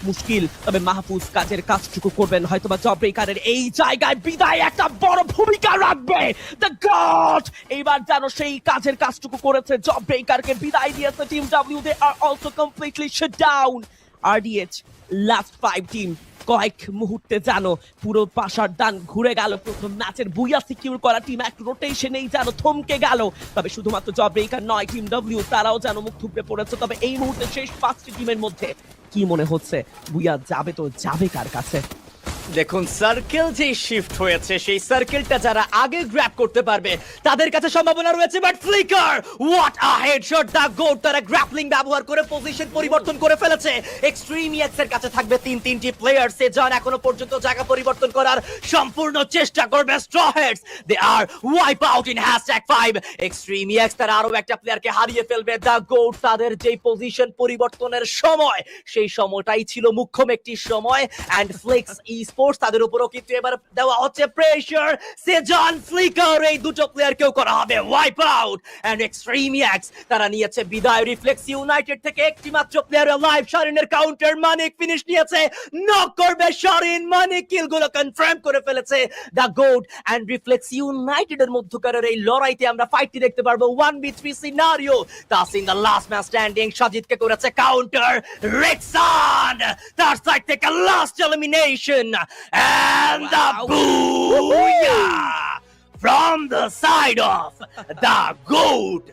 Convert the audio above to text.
মুশকিল, তবে মাহফুজ কাজের কাজটুকু করবেন, হয়তোবা জব ব্রেকারের এই জায়গায় বিদায় একটা বড় ভূমিকা রাখবে দ্য গড। এইবার যেন সেই কাজের কাজটুকু করেছে, জব ব্রেকারকে বিদায় দিয়েছে team W. They are also completely shut down. RDH last 5 team কয়েক মুহূর্তে যেন পুরো পাশার ডান ঘুরে গেল। প্রথম ম্যাচের বুইয়া সিকিউর করা টিম এক রোটেশনেই যেন থমকে গেল। তবে শুধুমাত্র জব ব্রেকার নয়, টিম ডাব্লিউ তারাও যেন মুখ থুবড়ে পড়েছে। তবে এই মুহূর্তে শেষ 5টি টিমের মধ্যে কি মনে হচ্ছে বুইয়া যাবে তো যাবে কার কাছে? দেখুন, সার্কেল যে শিফট হয়েছে সেই সার্কেলটা যারা আগে গ্র্যাব করতে পারবে তাদের কাছে সম্ভাবনা রয়েছে। But flicker, what a headshot! The goat তারা গ্র্যাপলিং ব্যবহার করে পজিশন পরিবর্তন করে ফেলেছে। এক্সট্রিম ইএক্স এর কাছে থাকবে তিনটি প্লেয়ার। সেজন এখনো পর্যন্ত জায়গা পরিবর্তন করার সম্পূর্ণ চেষ্টা করবে। Straw heads they are wipe out in #5। Extreme EX তারা আরো একটা প্লেয়ারকে হারিয়ে ফেলবে। দা গোট তাদের যে পজিশন পরিবর্তনের সময়, সেই সময়টাই ছিল মুখ্যম একটি সময়। অ্যান্ড ফ্লেক্স স্পোর্টস তাদের উপরও কিন্তু এবার দেওয়া হচ্ছে প্রেসার। সেজন, ফ্লিকার এই দুটো প্লেয়ারকেও করা হবে wipe out. And extreme EX তারা নিয়েছে বিদায়। রিফ্লেক্স ইউনাইটেড থেকে একটি মাত্র প্লেয়ার লাইভ। শারিনের কাউন্টার, মানিক ফিনিশ নিয়েছে, নক করবে শারিন। মানিক কিলগুলো কনফার্ম করে ফেলেছে দা গোট এন্ড রিফ্লেক্স ইউনাইটেডের মধ্যকারের এই লড়াইতে আমরা ফাইটটি দেখতে পারবো 1v3 scenario. Tasin the last man standing, সাজিদকে করেছে কাউন্টার। রেক্সান তার সাইড থেকে last elimination and the booyah from the side of the GOAT.